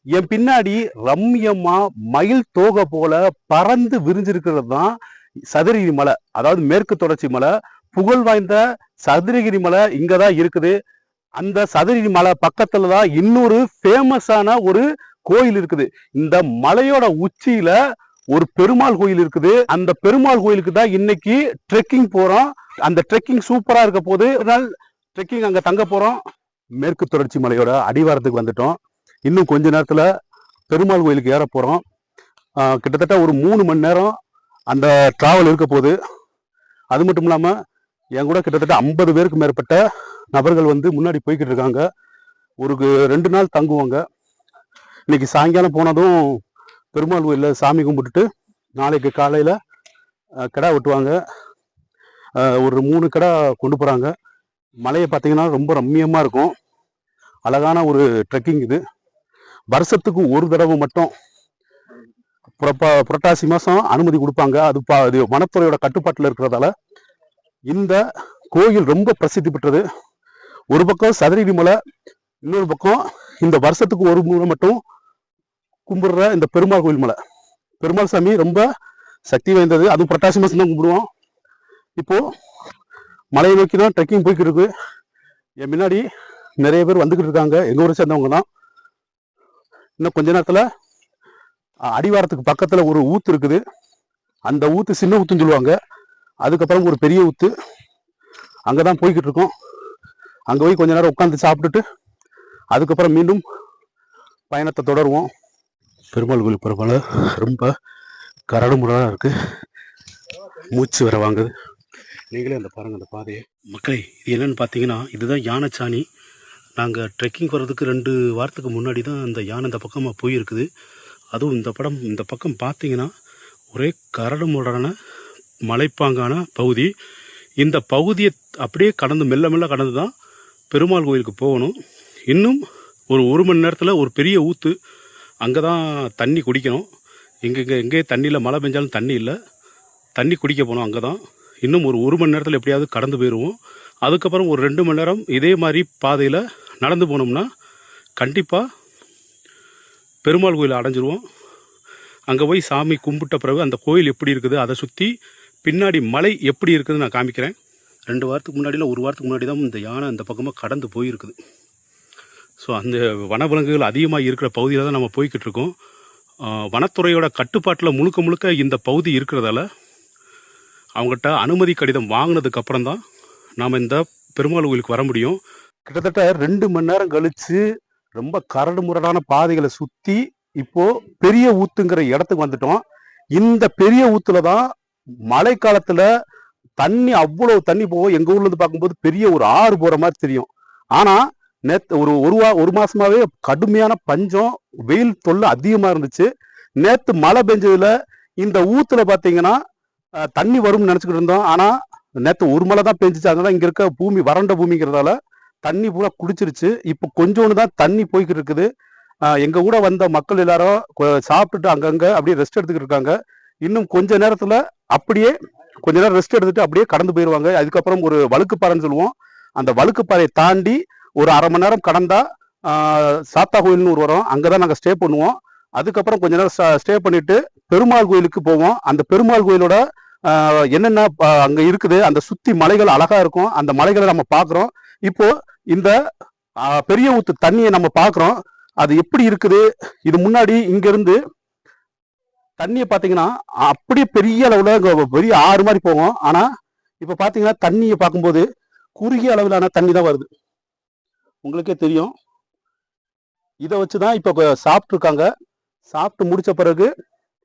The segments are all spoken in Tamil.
என் பின்னாடி ரம்யமா மயில் தோகை போல பறந்து விரிஞ்சிருக்கிறது தான் சதுரகிரி மலை. அதாவது மேற்கு தொடர்ச்சி மலை. புகழ் வாய்ந்த சதுரகிரி மலை இங்கதான் இருக்குது. அந்த சதுரகிரி மலை பக்கத்துல தான் இன்னொரு ஃபேமஸான ஒரு கோயில் இருக்குது. இந்த மலையோட உச்சியில ஒரு பெருமாள் கோயில் இருக்குது. அந்த பெருமாள் கோயிலுக்கு தான் இன்னைக்கு ட்ரெக்கிங் போறோம். அந்த ட்ரெக்கிங் சூப்பரா இருக்க போது. ஒரு நாள் ட்ரெக்கிங் அங்க தங்க போறோம். மேற்கு தொடர்ச்சி மலையோட அடிவாரத்துக்கு வந்துட்டோம். இன்னும் கொஞ்ச நேரத்துல பெருமாள் கோயிலுக்கு ஏற போறோம். கிட்டத்தட்ட ஒரு 3 மணி நேரம் அந்த டிராவல் இருக்க போகுது. அது மட்டும் இல்லாம என் கூட கிட்டத்தட்ட 50 பேருக்கு மேற்பட்ட நபர்கள் வந்து முன்னாடி போய்கிட்டு இருக்காங்க. ஒரு 2 நாள் தங்குவாங்க. இன்னைக்கு சாயங்காலம் போனதும் பெருமாள் கோயில்ல சாமி கும்பிட்டுட்டு நாளைக்கு காலையில கிடா வெட்டுவாங்க. ஒரு 3 கிடா கொண்டு போறாங்க. மலையை பார்த்தீங்கன்னா ரொம்ப ரம்மியமா இருக்கும். அழகான ஒரு ட்ரெக்கிங் இது. வருஷத்துக்கு ஒரு தடவை மட்டும் புரட்டாசி மாசம் அனுமதி கொடுப்பாங்க. அது வனத்துறையோட கட்டுப்பாட்டில் இருக்கிறதால இந்த கோயில் ரொம்ப பிரசித்தி பெற்றது. ஒரு பக்கம் சதுரகிரி மலை, இன்னொரு பக்கம் இந்த வருஷத்துக்கு ஒரு முறை மட்டும் கும்பிடுற இந்த பெருமாள் கோயில் மலை. பெருமாள் சாமி ரொம்ப சக்தி வாய்ந்தது. அதுவும் புரட்டாசி மாசம் தான் கும்பிடுவோம். இப்போ மலையை நோக்கி தான் ட்ரெக்கிங் போய்கிட்டு இருக்கு. என் முன்னாடி நிறைய பேர் வந்துகிட்டு இருக்காங்க. எங்க ஊரை சேர்ந்தவங்க தான். இன்னும் கொஞ்ச நேரத்துல அடிவாரத்துக்கு பக்கத்துல ஒரு ஊத்து இருக்குது. அந்த ஊத்து சின்ன ஊத்துன்னு சொல்லுவாங்க. அதுக்கப்புறம் ஒரு பெரிய ஊத்து. அங்கதான் போய்கிட்டு இருக்கோம். அங்க போய் கொஞ்ச நேரம் உட்காந்து சாப்பிட்டுட்டு அதுக்கப்புறம் மீண்டும் பயணத்தை தொடருவோம். பெருமாள் கோயில் பரவாயில்ல, ரொம்ப கரடு முரடா இருக்கு. மூச்சு வர வாங்குது. நீங்களே அந்த பாருங்க அந்த பாதையை. மக்களே, இது என்னன்னு பார்த்தீங்கன்னா, இதுதான் யானைச்சாணி. நாங்கள் ட்ரெக்கிங் வர்றதுக்கு 2 வாரத்துக்கு முன்னாடி தான் அந்த யானை இந்த பக்கமாக போயிருக்குது. அதுவும் இந்த பக்கம் பார்த்தீங்கன்னா ஒரே கரடு முரடான மலைப்பாங்கான பகுதி. இந்த பகுதியை அப்படியே கடந்து மெல்ல மெல்ல கடந்து தான் பெருமாள் கோயிலுக்கு போகணும். இன்னும் ஒரு மணி நேரத்தில் ஒரு பெரிய ஊற்று, அங்கே தான் தண்ணி குடிக்கணும். எங்கே தண்ணியில் மழை பெஞ்சாலும் தண்ணி இல்லை, தண்ணி குடிக்க போகணும். அங்கே தான் இன்னும் ஒரு மணி நேரத்தில் எப்படியாவது கடந்து போயிடுவோம். அதுக்கப்புறம் ஒரு 2 மணி நேரம் இதே மாதிரி பாதையில் நடந்து போனோம்னா கண்டிப்பாக பெருமாள் கோயிலை அடைஞ்சிருவோம். அங்கே போய் சாமி கும்பிட்ட பிறகு அந்த கோயில் எப்படி இருக்குது, அதை சுற்றி பின்னாடி மலை எப்படி இருக்குதுன்னு நான் காமிக்கிறேன். 2 வாரத்துக்கு முன்னாடியில் 1 வாரத்துக்கு முன்னாடி தான் இந்த யானை அந்த பக்கமாக கடந்து போயிருக்குது. ஸோ அந்த வனவிலங்குகள் அதிகமாக இருக்கிற பகுதியில் தான் நம்ம போய்கிட்டு இருக்கோம். வனத்துறையோட கட்டுப்பாட்டில் முழுக்க இந்த பகுதி இருக்கிறதால அவங்ககிட்ட அனுமதி கடிதம் வாங்கினதுக்கு அப்புறம் தான் நாம் இந்த பெருமாள் கோயிலுக்கு வர முடியும். கிட்டத்தட்ட 2 மணி நேரம் கழிச்சு ரொம்ப கரடு முரடான பாதைகளை சுற்றி இப்போ பெரிய ஊத்துங்கிற இடத்துக்கு வந்துட்டோம். இந்த பெரிய ஊத்துல தான் மழை காலத்துல தண்ணி அவ்வளவு தண்ணி போகும். எங்க ஊர்ல இருந்து பார்க்கும்போது பெரிய ஒரு ஆறு போற மாதிரி தெரியும். ஆனா நேத்து ஒரு மாசமாவே கடுமையான பஞ்சம், வெயில் தொல்லை அதிகமா இருந்துச்சு. நேத்து மழை பெஞ்சதுல இந்த ஊத்துல பாத்தீங்கன்னா தண்ணி வரும்னு நினைச்சுக்கிட்டு இருந்தோம். ஆனா நேத்து ஒரு மழை தான் பெஞ்சிச்சு. அதனால இங்க இருக்க பூமி வறண்ட பூமிங்கிறதால தண்ணி பூரா குடிச்சிருச்சு. இப்ப கொஞ்சோன்னு தான் தண்ணி போய்கிட்டு இருக்குது. எங்க கூட வந்த மக்கள் எல்லாரும் சாப்பிட்டுட்டு அங்கங்க அப்படியே ரெஸ்ட் எடுத்துக்கிட்டு இருக்காங்க. இன்னும் கொஞ்ச நேரத்துல அப்படியே கொஞ்ச நேரம் ரெஸ்ட் எடுத்துட்டு அப்படியே கடந்து போயிடுவாங்க. அதுக்கப்புறம் ஒரு வழுக்குப்பாறைன்னு சொல்லுவோம். அந்த வழுக்குப்பாறையை தாண்டி ஒரு அரை மணி நேரம் கடந்தா சாத்தா கோயில்னு ஒரு வரும். அங்கதான் நாங்க ஸ்டே பண்ணுவோம். அதுக்கப்புறம் கொஞ்ச நேரம் ஸ்டே பண்ணிட்டு பெருமாள் கோயிலுக்கு போவோம். அந்த பெருமாள் கோயிலோட என்னென்ன அங்க இருக்குது, அந்த சுத்தி மலைகள் அழகா இருக்கும். அந்த மலைகளை நம்ம பாக்குறோம். இப்போ இந்த பெரிய ஊத்து தண்ணியை நம்ம பாக்குறோம். அது எப்படி இருக்குது. இது முன்னாடி இங்க இருந்து தண்ணியை பாத்தீங்கன்னா அப்படியே பெரிய அளவுல பெரிய ஆறு மாதிரி போகும். ஆனா இப்ப பாத்தீங்கன்னா தண்ணியை பார்க்கும்போது குறுகிய அளவிலான தண்ணி தான் வருது. உங்களுக்கே தெரியும். இதை வச்சுதான் இப்ப சாப்பிட்டு இருக்காங்க. சாப்பிட்டு முடிச்ச பிறகு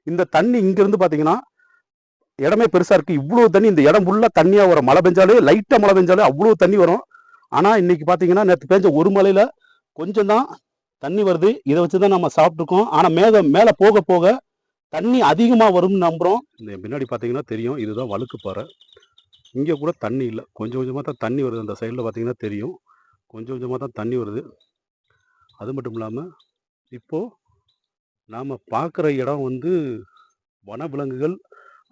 இந்த தண்ணி இங்க இருந்து பாத்தீங்கன்னா இடமே பெருசா இருக்கு. இவ்வளவு தண்ணி இந்த இடம் ஃபுல்லா தண்ணியா வரும். மழை பெஞ்சாலே லைட்டா மழை பெஞ்சாலே அவ்வளவு தண்ணி வரும். ஆனா இன்னைக்கு பாத்தீங்கன்னா நேற்று பெஞ்ச ஒரு மழையில கொஞ்சம் தான் தண்ணி வருது. இதை வச்சுதான் நம்ம சாப்பிட்டுருக்கோம். ஆனா மேல போக போக தண்ணி அதிகமா வரும்னு நம்புறோம். இந்த பின்னாடி பாத்தீங்கன்னா தெரியும், இதுதான் வழுக்குப்பாறை. இங்க கூட தண்ணி இல்லை, கொஞ்சம் கொஞ்சமா தான் தண்ணி வருது. அந்த சைட்ல பாத்தீங்கன்னா தெரியும், கொஞ்சம் கொஞ்சமா தான் தண்ணி வருது. அது மட்டும் இல்லாம இப்போ நாம பார்க்குற இடம் வந்து வனவிலங்குகள்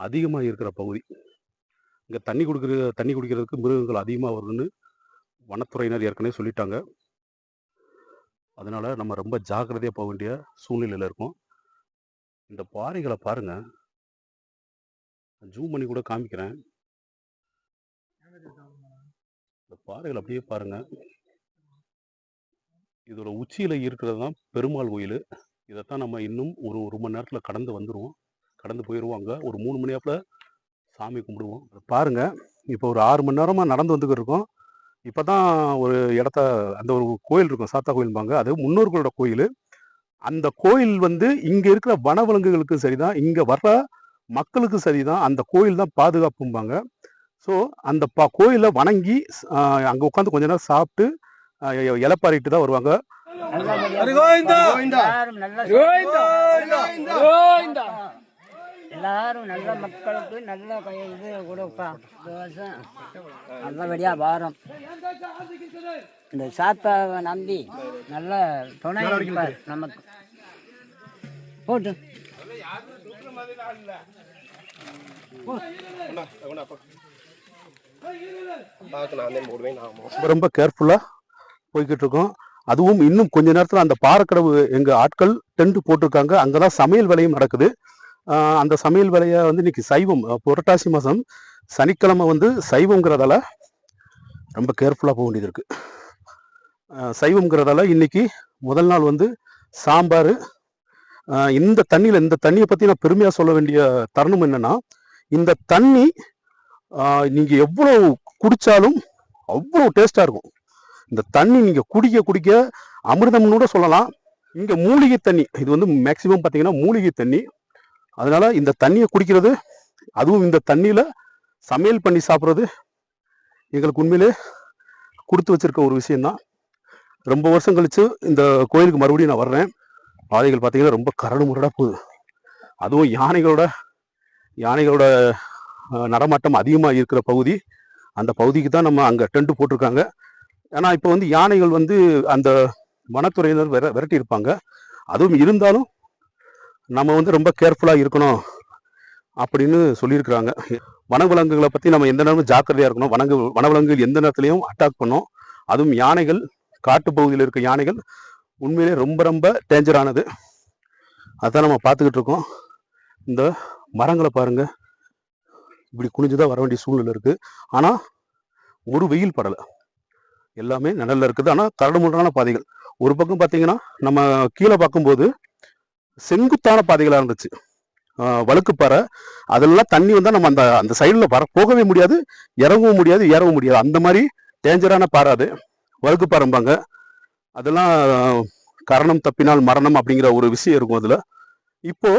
அதிகமாக இருக்கிற பகுதி. இங்கே தண்ணி குடிக்கிறதுக்கு மிருகங்கள் அதிகமாக வருதுன்னு வனத்துறையினர் ஏற்கனவே சொல்லிட்டாங்க. அதனால நம்ம ரொம்ப ஜாக்கிரதையா போக வேண்டிய சூழ்நிலையில இருக்கும். இந்த பாறைகளை பாருங்க, ஜூம் பண்ணி கூட காமிக்கிறேன். இந்த பாறைகள் அப்படியே பாருங்க. இதோட உச்சியில இருக்கிறது தான் பெருமாள் கோயில். இதைத்தான் நம்ம இன்னும் ஒரு 1 மணி நேரத்துல கடந்து வந்துருவோம். கடந்து போயிருவோம். அங்க ஒரு 3 மணி நேரத்துல சாமி கும்பிடுவோம். பாருங்க, இப்போ ஒரு 6 மணி நேரமா நடந்து வந்துகிட்டு இருக்கோம். இப்பதான் ஒரு இடத்த அந்த ஒரு கோயில் இருக்கும், சாத்தா கோயில்பாங்க. அது முன்னோர்களோட கோயில். அந்த கோயில் வந்து இங்க இருக்கிற வனவிலங்குகளுக்கும் சரிதான், இங்க வர்ற மக்களுக்கும் சரிதான். அந்த கோயில் தான் பாதுகாப்பும்பாங்க. ஸோ அந்த கோயிலை வணங்கி அங்க உட்காந்து கொஞ்ச நேரம் சாப்பிட்டு இலைப்பாரிட்டு தான் வருவாங்க. எல்லாரும் நல்ல மக்களுக்கு நல்ல இது கொடுப்பா, நல்லபடியா வாரம் இந்த சாத்தாவை நம்பி நல்ல துணை இருப்பார் நமக்கு. போட்டு ரொம்ப கேர்ஃபுல்லா போய்கிட்டு இருக்கோம். அதுவும் இன்னும் கொஞ்ச நேரத்துல அந்த பாறைக்கடவு எங்க ஆட்கள் டென்ட் போட்டிருக்காங்க, அங்கதான் சமையல் வேலையும் நடக்குது. அந்த சமையல் வேலையை வந்து இன்னைக்கு சைவம், புரட்டாசி மாதம் சனிக்கிழமை வந்து சைவங்கிறதால ரொம்ப கேர்ஃபுல்லாக போக வேண்டியது இருக்கு. சைவம்ங்கிறதால இன்னைக்கு முதல் நாள் வந்து சாம்பார். இந்த தண்ணியை பற்றி நான் பெருமையாக சொல்ல வேண்டிய தருணம் என்னன்னா, இந்த தண்ணி நீங்கள் எவ்வளோ குடித்தாலும் அவ்வளோ டேஸ்டாக இருக்கும். இந்த தண்ணி நீங்கள் குடிக்க குடிக்க அமிர்தம்னு கூட சொல்லலாம். இங்கே மூலிகை தண்ணி, இது வந்து மேக்சிமம் பார்த்தீங்கன்னா மூலிகை தண்ணி. அதனால இந்த தண்ணியை குடிக்கிறது, அதுவும் இந்த தண்ணியில சமையல் பண்ணி சாப்பிட்றது எங்களுக்கு உண்மையிலே கொடுத்து வச்சிருக்க ஒரு விஷயம்தான். ரொம்ப வருஷம் கழிச்சு இந்த கோயிலுக்கு மறுபடியும் நான் வர்றேன். பாதைகள் பார்த்தீங்கன்னா ரொம்ப கரடு முரடா போகுது. அதுவும் யானைகளோட நடமாட்டம் அதிகமாக இருக்கிற பகுதி. அந்த பகுதிக்கு தான் நம்ம அங்கே டென்ட் போட்டிருக்காங்க. ஏன்னா இப்போ வந்து யானைகள் வந்து அந்த வனத்துறையினர் விரட்டி இருப்பாங்க. அதுவும் இருந்தாலும் நம்ம வந்து ரொம்ப கேர்ஃபுல்லாக இருக்கணும் அப்படின்னு சொல்லியிருக்கிறாங்க. வனவிலங்குகளை பற்றி நம்ம எந்த நேரமும் ஜாக்கிரதையாக இருக்கணும். வனவிலங்குகள் எந்த நேரத்துலையும் அட்டாக் பண்ணோம். அதுவும் யானைகள், காட்டு பகுதியில் இருக்க யானைகள் உண்மையிலே ரொம்ப ரொம்ப டேஞ்சரானது. அதான் நம்ம பார்த்துக்கிட்டு இருக்கோம். இந்த மரங்களை பாருங்க, இப்படி குனிஞ்சுதான் வர வேண்டிய சூழ்நிலை இருக்கு. ஆனால் ஒரு வெயில் படலை, எல்லாமே நிழல்ல இருக்குது. ஆனால் கரடுமுரடான பாதைகள். ஒரு பக்கம் பார்த்தீங்கன்னா நம்ம கீழே பார்க்கும்போது செங்குத்தான பாதைகளாக இருந்துச்சு, வழுக்குப்பாறை. அதெல்லாம் தண்ணி வந்தால் நம்ம அந்த சைடில் போகவே முடியாது, இறங்கவும் முடியாது, ஏறவும் முடியாது. அந்த மாதிரி டேஞ்சரான பாறை அது, வழுக்குப்பாறைம்பாங்க. அதெல்லாம் கரணம் தப்பினால் மரணம் அப்படிங்கிற ஒரு விஷயம் இருக்கும் அதில். இப்போ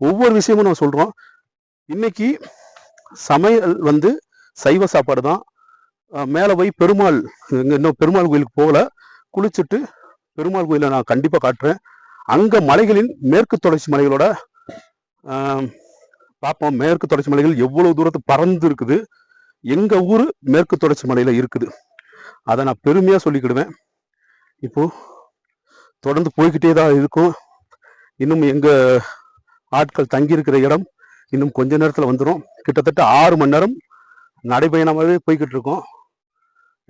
ஒவ்வொரு விஷயமும் நம்ம சொல்கிறோம். இன்னைக்கு சமையல் வந்து சைவ சாப்பாடு தான். மேலே போய் பெருமாள், இன்னும் பெருமாள் கோயிலுக்கு போகல, குளிச்சுட்டு பெருமாள் கோயிலை நான் கண்டிப்பாக காட்டுறேன். அங்கே மலைகளின் மேற்கு தொடர்ச்சி மலைகளோட பார்ப்போம். மேற்கு தொடர்ச்சி மலைகள் எவ்வளவு தூரத்து பறந்து இருக்குது. எங்க ஊர் மேற்கு தொடர்ச்சி மலையில இருக்குது, அதை நான் பெருமையா சொல்லிக்கிடுவேன். இப்போ தொடர்ந்து போய்கிட்டே தான் இருக்கும். இன்னும் எங்க ஆட்கள் தங்கி இருக்கிற இடம் இன்னும் கொஞ்ச நேரத்துல வந்துடும். கிட்டத்தட்ட 6 மணி நேரம் நடைபயணமாகவே போய்கிட்டு இருக்கோம்.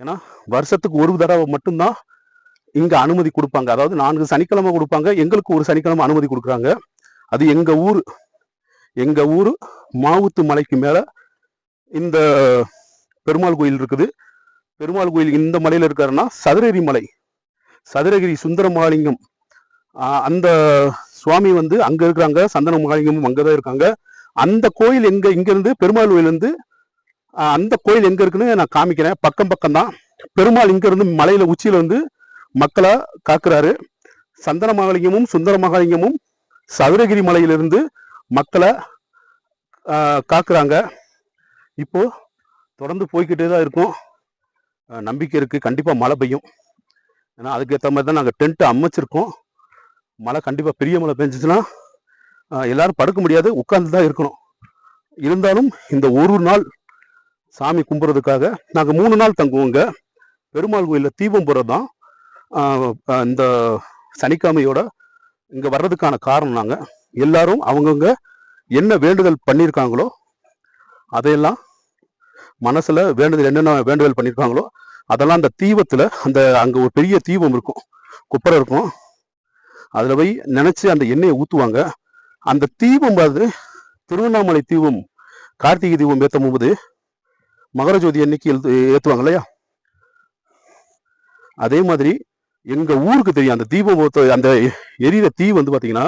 ஏன்னா வருஷத்துக்கு ஒரு தடவை மட்டும்தான் இங்க அனுமதி கொடுப்பாங்க. அதாவது 4 சனிக்கிழமை கொடுப்பாங்க, எங்களுக்கு ஒரு சனிக்கிழமை அனுமதி கொடுக்குறாங்க. அது எங்க ஊரு மாவுத்து மலைக்கு மேல இந்த பெருமாள் கோயில் இருக்குது. பெருமாள் கோயில் இந்த மலையில இருக்காருன்னா சதுரகிரி மலை, சதுரகிரி சுந்தர மகாலிங்கம், அந்த சுவாமி வந்து அங்க இருக்கிறாங்க. சந்தன மகாலிங்கமும் அங்கதான் இருக்காங்க. அந்த கோயில் இங்க இருந்து பெருமாள் கோயில் இருந்து அந்த கோயில் எங்க இருக்குன்னு நான் காமிக்கிறேன். பக்கம் தான். பெருமாள் இங்க இருந்து மலையில உச்சியில வந்து மக்களை காக்குறாரு. சந்தன மகாலிங்கமும் சுந்தர மகாலிங்கமும் சதுரகிரி மலையிலிருந்து மக்களை காக்குறாங்க. இப்போ தொடர்ந்து போய்கிட்டே தான் இருக்கும். நம்பிக்கை இருக்கு, கண்டிப்பா மழை பெய்யும். ஏன்னா அதுக்கேற்ற மாதிரி தான் நாங்கள் டென்ட் அமைச்சிருக்கோம். மழை கண்டிப்பா பெரிய மழை பெஞ்சிச்சுன்னா எல்லாரும் படுக்க முடியாது, உட்கார்ந்து தான் இருக்கணும். இருந்தாலும் இந்த ஒரு நாள் சாமி கும்பிட்றதுக்காக நாங்கள் 3 நாள் தங்குவோங்க. பெருமாள் கோயிலில் தீபம் போடுறது தான் இந்த சனிக்கிழமையோட இங்கே வர்றதுக்கான காரணம். நாங்கள் எல்லாரும் அவங்கவுங்க என்ன வேண்டுதல் பண்ணியிருக்காங்களோ அதையெல்லாம் மனசில் வேண்டுதல், என்னென்ன வேண்டுதல் பண்ணியிருக்காங்களோ அதெல்லாம் அந்த தீபத்தில், அங்கே ஒரு பெரிய தீபம் இருக்கும், குப்பரை இருக்கும். அதில் போய் நினச்சி அந்த எண்ணெயை ஊற்றுவாங்க. அந்த தீபம் பார்த்து திருவண்ணாமலை தீபம் கார்த்திகை தீபம் ஏற்றும் போது மகர ஜோதி அன்னைக்கு ஏற்றுவாங்க இல்லையா, அதே மாதிரி எங்கள் ஊருக்கு தெரியும் அந்த தீபம் அந்த எரியிற தீ வந்து பார்த்தீங்கன்னா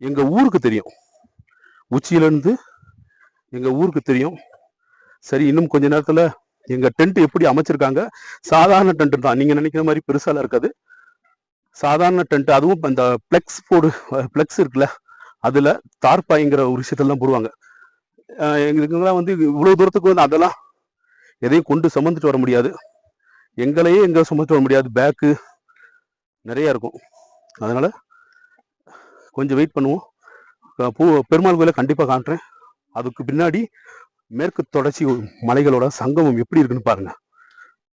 எங்கள் ஊருக்கு தெரியும், உச்சியிலேருந்து எங்கள் ஊருக்கு தெரியும். சரி, இன்னும் கொஞ்ச நேரத்தில் எங்கள் டென்ட் எப்படி அமைச்சிருக்காங்க, சாதாரண டென்ட் தான், நீங்கள் நினைக்கிற மாதிரி பெருசாலாம் இருக்காது, சாதாரண டென்ட். அதுவும் அந்த ஃப்ளெக்ஸ் இருக்குல்ல, அதில் தார்பாய்ங்கிற ஒரு விஷயத்தெல்லாம் போடுவாங்க. எங்களுக்கெல்லாம் வந்து இவ்வளோ தூரத்துக்கு வந்து அதெல்லாம் எதையும் கொண்டு சுமந்துட்டு வர முடியாது, எங்களையே எங்கே சுமந்துட்டு வர முடியாது, பேக்கு நிறைய இருக்கும். அதனால் கொஞ்சம் வெயிட் பண்ணுவோம். பெருமாள் கோயிலை கண்டிப்பாக காட்டுறேன். அதுக்கு பின்னாடி மேற்கு தொடர்ச்சி மலைகளோட சங்கமம் எப்படி இருக்குன்னு பாருங்க.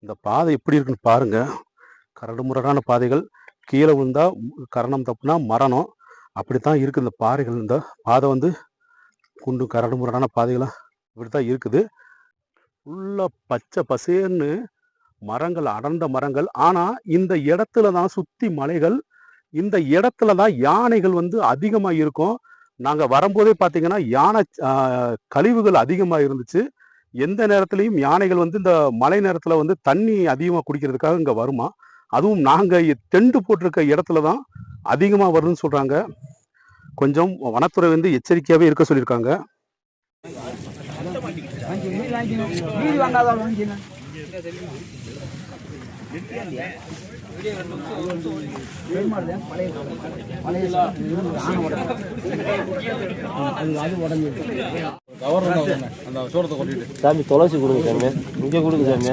இந்த பாதை எப்படி இருக்குன்னு பாருங்க. கரடுமுரடான பாதைகள், கீழே விழுந்தா கரணம் தப்புனா மரணம், அப்படித்தான் இருக்குது இந்த பாறைகள். இந்த பாதை வந்து குண்டு கரடுமுரடான பாதைகளாக இப்படித்தான் இருக்குது. ஃபுல்லாக பச்சை பசேர்னு மரங்கள், அடர்ந்த மரங்கள். ஆனால் இந்த இடத்துல தான் சுற்றி மலைகள், இந்த இடத்துல தான் யானைகள் வந்து அதிகமாக இருக்கும். நாங்கள் வரும்போதே பார்த்தீங்கன்னா யானை கழிவுகள் அதிகமாக இருந்துச்சு. எந்த நேரத்துலையும் யானைகள் வந்து இந்த மழை நேரத்தில் வந்து தண்ணி அதிகமாக குடிக்கிறதுக்காக இங்கே வருமா. அதுவும் நாங்கள் டென்ட் போட்டிருக்க இடத்துல தான் அதிகமாக வருதுன்னு சொல்கிறாங்க. கொஞ்சம் வனத்துறை வந்து எச்சரிக்கையாகவே இருக்க சொல்லியிருக்காங்க. சாமி துளசி கொடுங்க சாமி, இங்கே கொடுங்க சாமி.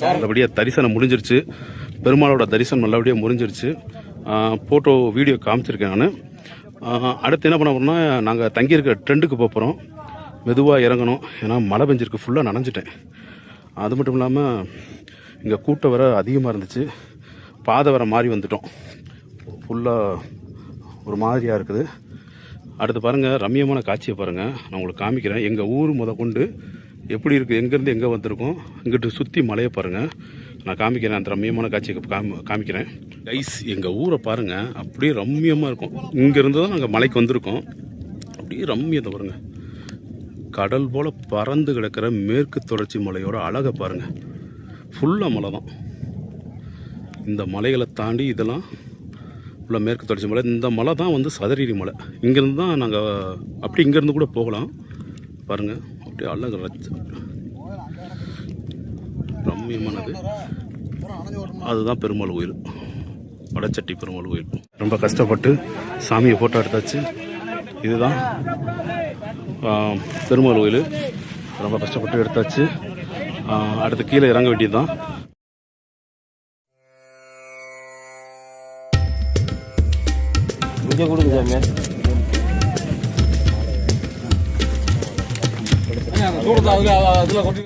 நல்லபடியாக தரிசனம் முடிஞ்சிருச்சு, பெருமாளோட தரிசனம் நல்லபடியாக முடிஞ்சிருச்சு. ஃபோட்டோ வீடியோ காமிச்சிருக்கேன் நான். அடுத்து என்ன பண்ண போகிறோம்னா, நாங்கள் தங்கியிருக்க டென்ட்டுக்கு போகிறோம். மெதுவாக இறங்கணும், ஏன்னா மழை பெஞ்சிருக்கு, ஃபுல்லாக நனைஞ்சிட்டேன். அது மட்டும் இல்லாமல் இங்கே கூட்டம் வர அதிகமாக இருந்துச்சு, பாதை வர மாறி வந்துட்டோம், ஃபுல்லாக ஒரு மாதிரியாக இருக்குது. அடுத்து பாருங்கள், ரம்மியமான காட்சியை பாருங்கள், நான் உங்களுக்கு காமிக்கிறேன். எங்கள் ஊர் கொண்டு எப்படி இருக்குது, எங்கேருந்து எங்கே வந்திருக்கோம், இங்கிட்டு சுற்றி மலையை பாருங்கள், நான் காமிக்கிறேன். அந்த ரம்மியமான காட்சியை காமிக்கிறேன். கைஸ், எங்கள் ஊரை பாருங்கள், அப்படியே ரம்மியமாக இருக்கும். இங்கேருந்து தான் நாங்கள் மலைக்கு வந்திருக்கோம். அப்படியே ரம்மியத்தை பாருங்கள், கடல் போல் பறந்து கிடக்கிற மேற்கு தொடர்ச்சி மலையோட அழகை பாருங்கள். ஃபுல்லாக மலை தான். இந்த மலைகளை தாண்டி இதெல்லாம் ஃபுல்லாக மேற்கு தொடர்ச்சி மலை. இந்த மலை தான் வந்து சதுரகிரி மலை. இங்கேருந்து தான் நாங்கள் அப்படி இங்கேருந்து கூட போகலாம். பாருங்கள், அப்படியே அழகு ரம்மியமானது. அதுதான் பெருமாள் கோயில், வடச்சட்டி பெருமாள் கோயில். ரொம்ப கஷ்டப்பட்டு சாமியை ஃபோட்டோ எடுத்தாச்சு. இதுதான் பெருமாள் கோயில், ரொம்ப கஷ்டப்பட்டு எடுத்தாச்சு. அடுத்து கீழே இறங்க வேண்டியது தான். இங்கே கொடுங்க சாமி. அதில்